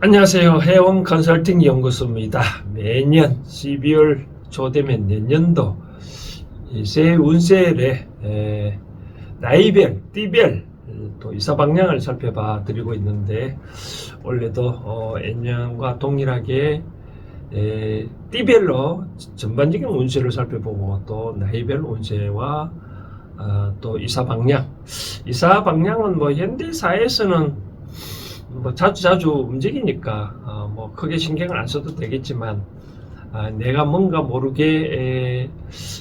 안녕하세요. 해원 컨설팅 연구소입니다. 매년 12월 초 되면 내년도 새 운세의 나이별, 띠별 또 이사 방향을 살펴봐 드리고 있는데, 올해도 N년과 동일하게 띠별로 전반적인 운세를 살펴보고, 또 나이별 운세와 또 이사 방향은 뭐 현대사에서는 뭐 자주 움직이니까 뭐 크게 신경을 안 써도 되겠지만, 내가 뭔가 모르게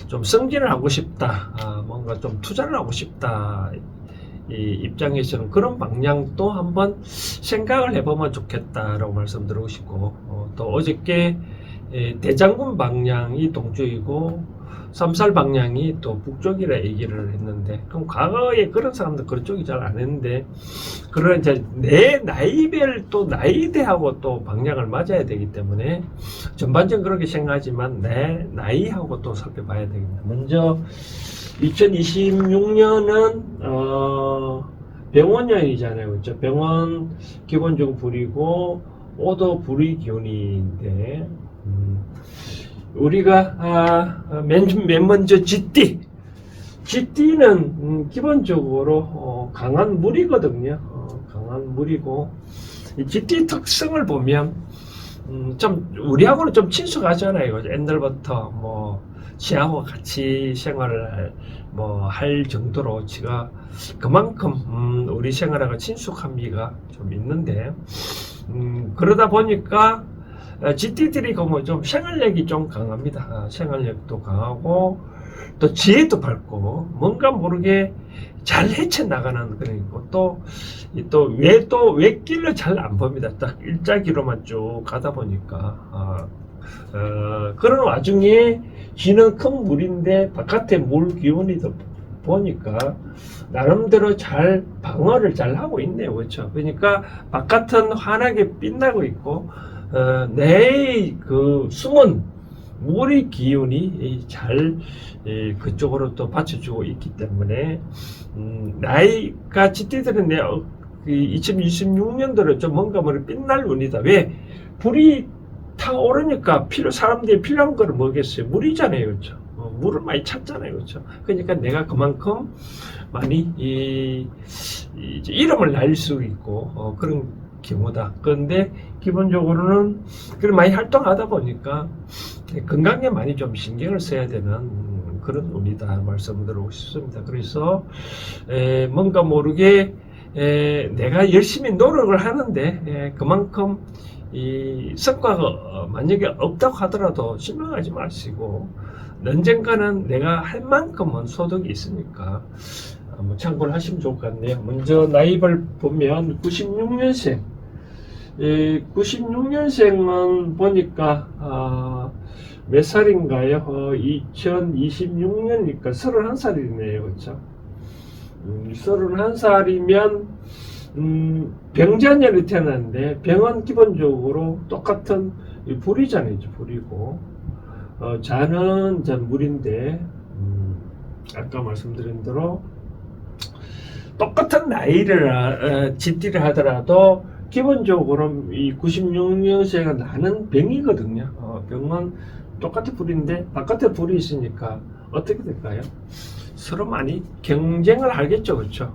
좀 승진을 하고 싶다, 뭔가 좀 투자를 하고 싶다, 이 입장에서는 그런 방향도 한번 생각을 해보면 좋겠다라고 말씀드리고 싶고, 또 어저께 대장군 방향이 동쪽이고 삼살 방향이 또 북쪽이라 얘기를 했는데, 그럼 과거에 그런 사람들 그쪽이 잘 안 했는데, 그런 이제 내 나이별 또 나이대하고 또 방향을 맞아야 되기 때문에 전반적으로 그렇게 생각하지만 내 나이하고 또 살펴봐야 되겠다. 먼저 2026년은 병원년이잖아요, 그렇죠? 병원 기본적으로 불이고 오도 불의 기운인데, 우리가 맨 먼저 쥐띠는 기본적으로 강한 물이거든요. 강한 물이고, 이 쥐띠 특성을 보면 좀 우리하고는 좀 친숙하잖아요. 옛날부터 뭐 지하고 같이 생활을 뭐 할 정도로 지가 그만큼 우리 생활하고 친숙함이가 좀 있는데, 그러다 보니까 GT들이 좀 생활력이 좀 강합니다. 생활력도 강하고 또 지혜도 밝고 뭔가 모르게 잘 헤쳐나가는 그런 거, 또 외길로 잘 안 봅니다. 딱 일자기로만 쭉 가다 보니까 그런 와중에 쥐는 큰 물인데 바깥에 물 기운이 더 보니까 나름대로 잘 방어를 잘 하고 있네요. 그렇죠? 그러니까 바깥은 환하게 빛나고 있고, 내 그 숨은 물의 기운이 잘 그쪽으로 또 받쳐주고 있기 때문에, 나이가 짙디들은 2026년도로 좀 뭔가 빛날 운이다. 왜? 불이 타오르니까 사람들이 필요한 걸 뭐겠어요? 물이잖아요, 그렇죠? 물을 많이 찾잖아요, 그렇죠? 그러니까 내가 그만큼 많이 이름을 날 수 있고 그런 경우다. 그런데 기본적으로는 그런 많이 활동하다 보니까 건강에 많이 좀 신경을 써야 되는 그런 운이다 말씀드리고 싶습니다. 그래서 뭔가 모르게 내가 열심히 노력을 하는데 그만큼 이 성과가 만약에 없다고 하더라도 실망하지 마시고, 언젠가는 내가 할 만큼은 소득이 있으니까 한번 참고를 하시면 좋을 것 같네요. 먼저 나이를 보면 96년생, 96년생은 보니까 몇 살인가요? 2026년이니까 31살이네요. 그렇죠? 31살이면 병자년이 태어났는데, 병은 기본적으로 똑같은 불이잖아요. 불이고, 자는 물인데, 아까 말씀드린 대로 똑같은 나이를 짓띠를 하더라도 기본적으로 이 96년생은 나는 병이거든요. 병은 똑같은 불인데 바깥에 불이 있으니까 어떻게 될까요? 서로 많이 경쟁을 하겠죠, 그렇죠?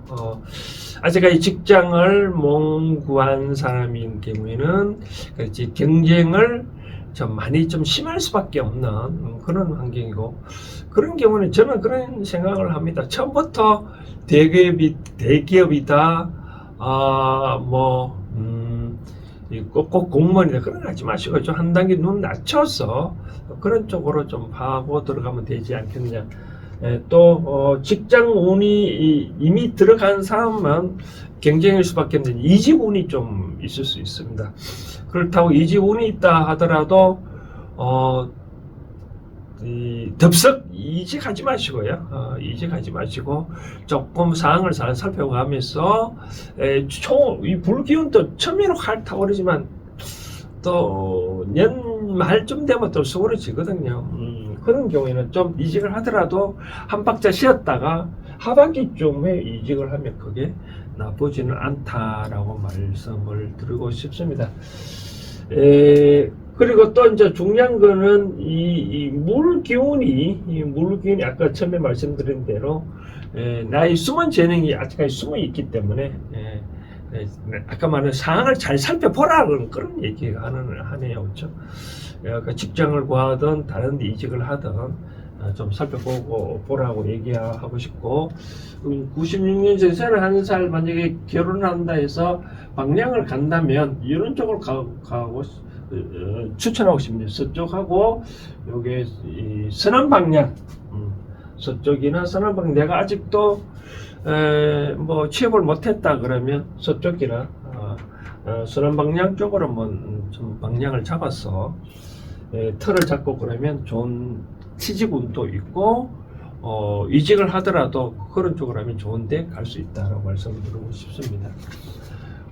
아직까지 직장을 몽구한 사람인 경우에는 그렇지, 경쟁을 좀 많이 좀 심할 수밖에 없는 그런 환경이고, 그런 경우는 저는 그런 생각을 합니다. 처음부터 대기업이다, 꼭 공무원이다, 그런 거 하지 마시고 좀 한 단계 눈 낮춰서 그런 쪽으로 좀 하고 들어가면 되지 않겠느냐. 또 직장 운이 이미 들어간 사람은 경쟁일 수밖에 없는데 이직 운이 좀 있을 수 있습니다. 그렇다고 이직 운이 있다 하더라도 덥석 이직하지 마시고요. 이직하지 마시고 조금 상황을 잘 살펴가면서, 이 불기운도 처음에는 활 타오르지만 또 연말쯤 되면 또 수그러지거든요. 그런 경우에는 좀 이직을 하더라도 한 박자 쉬었다가 하반기쯤에 이직을 하면 그게 나쁘지는 않다라고 말씀을 드리고 싶습니다. 그리고 또 이제 중요한 거는 이 물 기운이 아까 처음에 말씀드린 대로 나의 숨은 재능이 아직까지 숨어 있기 때문에 아까 말한 상황을 잘 살펴보라는 그런 얘기가 하네요. 그렇죠? 직장을 구하든 다른 데 이직을 하든 좀 살펴보고 보라고 얘기하고 싶고 96년생 31살 만약에 결혼을 한다 해서 방향을 간다면 이런 쪽으로 가고 추천하고 싶습니다. 서쪽하고 요게 서남 방향 서쪽이나 서남 방향 내가 아직도 뭐 취업을 못했다 그러면 서쪽이나 서남 방향 쪽으로 좀 방향을 잡아서 틀을 잡고 그러면 좋은 취직운도 있고 이직을 하더라도 그런 쪽으로 하면 좋은데 갈 수 있다라고 말씀을 드리고 싶습니다.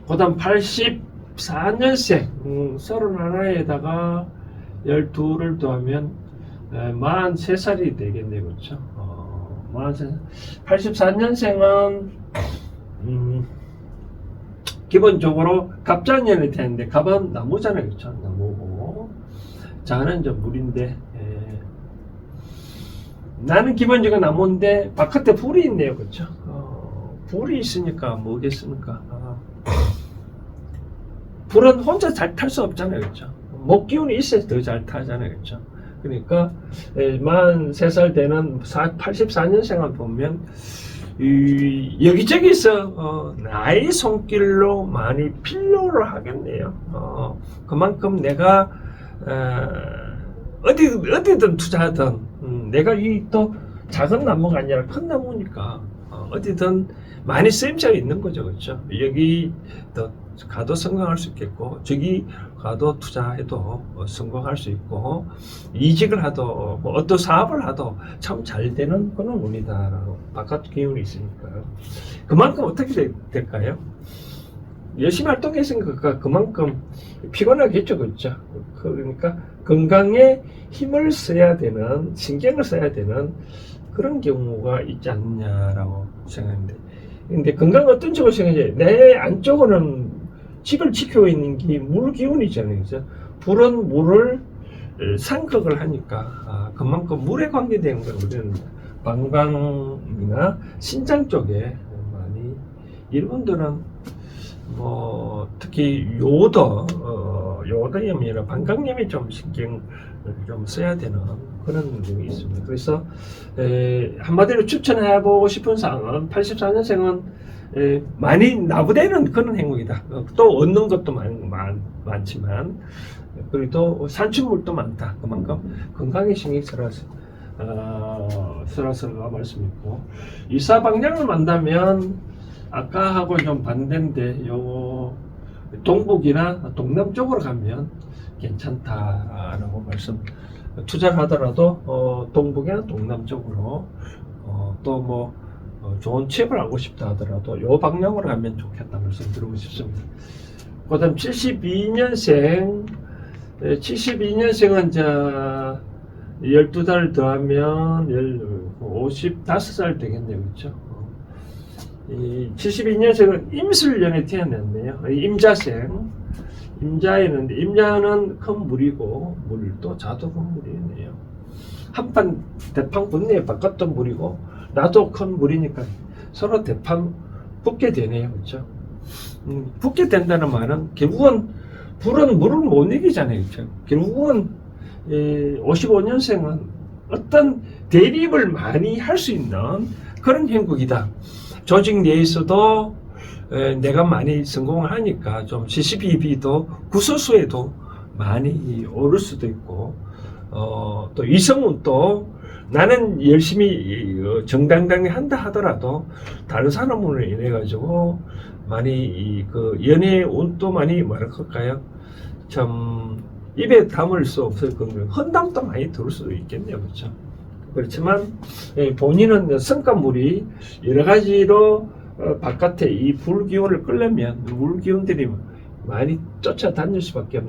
그 다음 84년생 31에다가 12를 더하면 43살이 되겠네요. 그렇죠? 84년생은 기본적으로 갑자년이 되는데 갑은 나무잖아요. 그렇죠? 나무고 자는 이제 물인데 나는 기본적으로 나무인데 바깥에 불이 있네요. 그렇죠? 불이 있으니까 뭐겠습니까? 불은 혼자 잘 탈 수 없잖아요. 그렇죠? 목 기운이 있어야 더 잘 타잖아요. 그렇죠? 그러니까 43살 되는 84년생을 보면 여기저기서 나의 손길로 많이 필요를 하겠네요. 그만큼 내가 어디든 투자하든 내가 이 또 작은 나무가 아니라 큰 나무니까 어디든 많이 쓰임새가 있는 거죠. 그렇죠? 여기 더 가도 성공할 수 있겠고 저기 가도 투자해도 성공할 수 있고 이직을 하도 뭐 어떤 사업을 하도 참 잘 되는 그런 운이다라고 바깥 기운이 있으니까요. 그만큼 어떻게 될까요? 열심히 활동했으니까 그만큼 피곤하겠죠. 그렇죠? 그러니까 건강에 힘을 써야 되는 신경을 써야 되는 그런 경우가 있지 않냐라고 생각합니다. 근데 건강 어떤 쪽으로 생각해요? 내 안쪽으로는 집을 지키고 있는 게 물 기운이잖아요. 그죠? 불은 물을 상극을 하니까 그만큼 물에 관계되는 걸 우리는 방광이나 신장 쪽에 많이 이분들은 뭐 특히 요도염이나 방광염에 좀 신경을 좀 써야 되는 그런 점이 있습니다. 그래서 한마디로 추천해보고 싶은 사항은 84년생은 많이 나부대는 그런 행동이다. 또 얻는 것도 많지만 그리고 산출물도 많다. 그만큼 건강에 신경 써라서 말씀있고 이사방향을 만나면 아까하고 좀 반대인데 요 동북이나 동남 쪽으로 가면 괜찮다라고 말씀. 투자를 하더라도 동북이나 동남 쪽으로 또 뭐 좋은 취업을 하고 싶다 하더라도 요 방향으로 가면 좋겠다 말씀드리고 싶습니다. 그 다음 72년생은 자 12달 더하면 55살 되겠네요. 그렇죠? 이 72년생은 임술년에 태어났네요. 임자였는데 임자는 큰 물이고 물도 자도 큰 물이네요. 한판 대판 붙네요. 바깥도 물이고 나도 큰 물이니까 서로 대판 붙게 되네요. 그렇죠? 붙게 된다는 말은 결국은 불은 물을 못 이기잖아요. 그렇죠? 결국은 55년생은 어떤 대립을 많이 할 수 있는 그런 형국이다. 조직 내에서도 내가 많이 성공을 하니까 좀 CCBB도 구설수에도 많이 오를 수도 있고 또 이성운도 나는 열심히 정당당히 한다 하더라도 다른 사람으로 인해 가지고 많이 그 연애 운도 많이 뭐랄까요 참 입에 담을 수 없을 거면 헌담도 많이 들을 수도 있겠네요. 그렇죠? 그렇지만 본인은 성과물이 여러 가지로 바깥에 이 불기운을 끌려면 물기운들이 많이 쫓아다닐 수밖에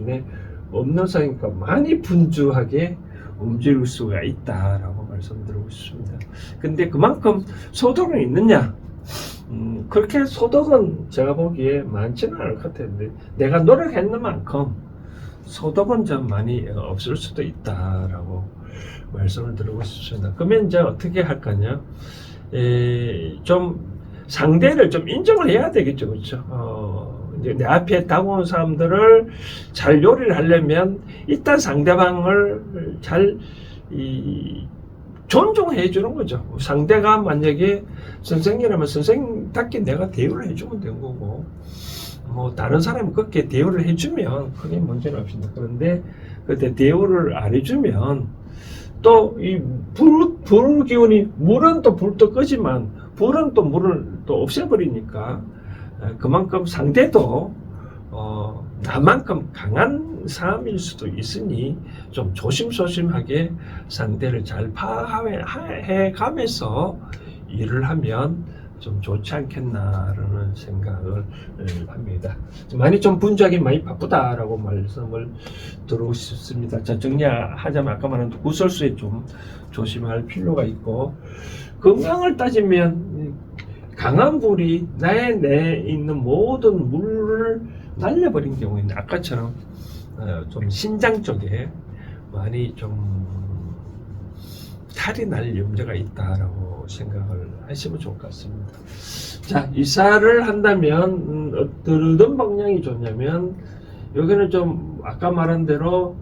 없는 상이니까 많이 분주하게 움직일 수가 있다라고 말씀드리고 싶습니다. 근데 그만큼 소득은 있느냐? 그렇게 소득은 제가 보기에 많지는 않을 것 같은데 내가 노력했는 만큼 소득은 좀 많이 없을 수도 있다라고 말씀을 드리고 싶습니다. 그러면 이제 어떻게 할까요? 좀 상대를 좀 인정을 해야 되겠죠, 그렇죠? 이제 내 앞에 다가온 사람들을 잘 요리를 하려면 일단 상대방을 잘 존중해 주는 거죠. 상대가 만약에 선생님이라면 선생님답게 내가 대우를 해주면 되는 거고, 뭐 다른 사람이 그렇게 대우를 해주면 크게 문제는 없습니다. 그런데 그때 대우를 안 해주면 또 이 불 기운이, 물은 또 불도 끄지만 불은 또 물을 또 없애버리니까 그만큼 상대도 나만큼 강한 사람일 수도 있으니 좀 조심조심하게 상대를 잘 파악해 가면서 일을 하면 좀 좋지 않겠나라는 생각을 합니다. 많이 좀 분주하게 많이 바쁘다라고 말씀을 드리고 싶습니다. 자, 정리하자면 아까 말한 구설수에 좀 조심할 필요가 있고, 건강을 따지면 강한 불이 나의 내에 있는 모든 물을 날려버린 경우에는 아까처럼 좀 신장 쪽에 많이 좀 탈이 날 염려가 있다라고 생각을 하시면 좋을 것 같습니다. 자, 이사를 한다면 어떤 방향이 좋냐면, 여기는 좀 아까 말한 대로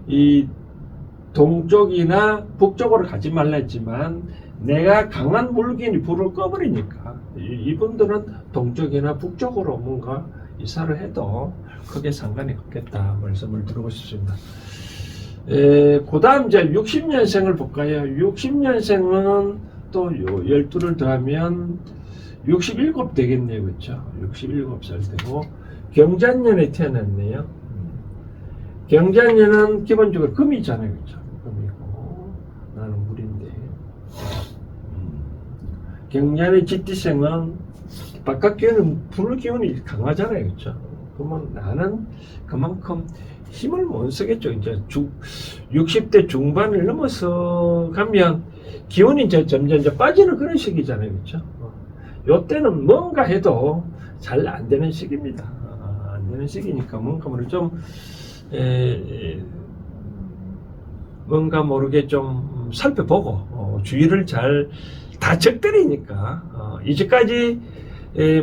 이 동쪽이나 북쪽으로 가지 말라 했지만 내가 강한 물기운이 불을 꺼버리니까 이분들은 동쪽이나 북쪽으로 뭔가 이사를 해도 크게 상관이 없겠다 말씀을 드리고 싶습니다. 그 다음 이제 60년생을 볼까요? 60년생은 또 12를 더하면 67 되겠네요. 그렇죠? 67살 되고 경자년에 태어났네요. 경자년은 기본적으로 금이잖아요. 그렇죠? 금이고 나는 물인데, 경자년의 쥐띠생은 바깥 기운은 불 기운이 강하잖아요. 그렇죠? 그러면 나는 그만큼 힘을 못 쓰겠죠. 이제 60대 중반을 넘어서 가면 기운이 이제 점점 이제 빠지는 그런 시기잖아요. 그렇죠? 요때는 뭔가 해도 잘 안 되는 시기입니다. 안 되는 시기니까 뭔가 좀 뭔가 모르게 좀 살펴보고 주의를 잘, 다 적들이니까 이제까지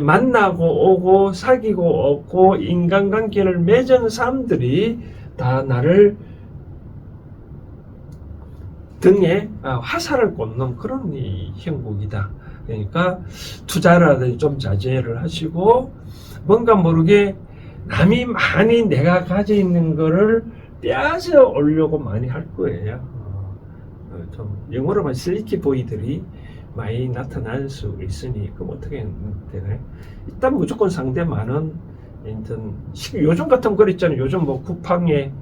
만나고 오고 사귀고 없고 인간관계를 맺은 사람들이 다 나를 등에 화살을 꽂는 그런 형국이다. 그러니까 투자라든지 좀 자제를 하시고, 뭔가 모르게 남이 많이 내가 가지고 있는 거를 빼앗아 오려고 많이 할 거예요. 좀 영어로 말하면 슬리키 보이들이 많이 나타날 수 있으니, 그럼 어떻게 되나요? 일단 무조건 상대만은 요즘 같은 거 있잖아요. 요즘 뭐 쿠팡에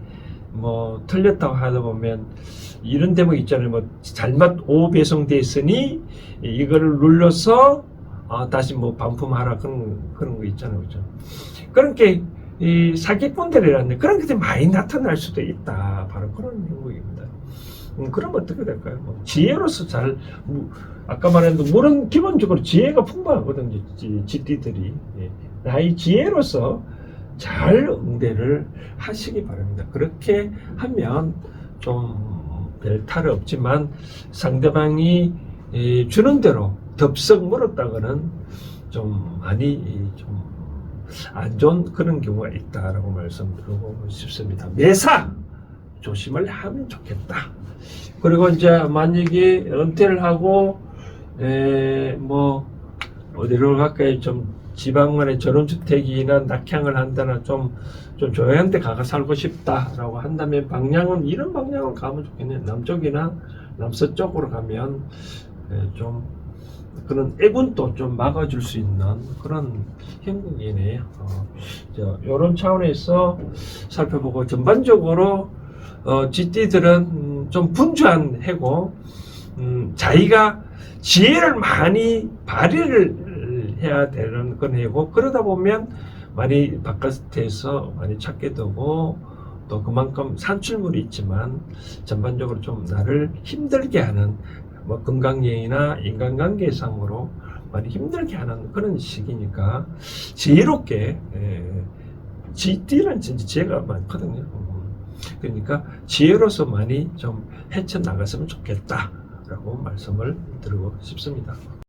뭐 틀렸다고 하다 보면 이런 대목 있잖아요. 뭐 잘못 오배송돼 있으니 이거를 눌러서 다시 뭐 반품하라, 그런 거 있잖아요. 그죠? 그렇게 이 사기꾼들이라는 그런 것들이 많이 나타날 수도 있다. 바로 그런 형국입니다. 그러면 어떻게 될까요? 뭐 지혜로서 잘, 아까 말했는데 물은 기본적으로 지혜가 풍부하거든요. 쥐띠들이. 나의 지혜로서 잘 응대를 하시기 바랍니다. 그렇게 하면 좀 별 탈은 없지만 상대방이 주는 대로 덥석 물었다가는 좀 많이 좀 안 좋은 그런 경우가 있다라고 말씀드리고 싶습니다. 매사 조심을 하면 좋겠다. 그리고 이제 만약에 은퇴를 하고 뭐 어디로 갈까요? 좀 지방만의 전원주택이나 낙향을 한다나 좀 조용한 데 가서 살고 싶다라고 한다면 방향은 이런 방향으로 가면 좋겠네요. 남쪽이나 남서쪽으로 가면 좀 그런 애군도 좀 막아줄 수 있는 그런 형국이네요. 이런 차원에서 살펴보고, 전반적으로 쥐띠들은 좀 분주한 해고, 자기가 지혜를 많이 발휘를 해야 되는 그런 해고, 그러다 보면 많이 바깥에서 많이 찾게 되고 또 그만큼 산출물이 있지만 전반적으로 좀 나를 힘들게 하는 뭐 건강예의나 인간관계상으로 많이 힘들게 하는 그런 시기니까 지혜롭게 GT란 진짜 지혜가 많거든요. 그러니까 지혜로서 많이 좀 헤쳐나갔으면 좋겠다라고 말씀을 드리고 싶습니다.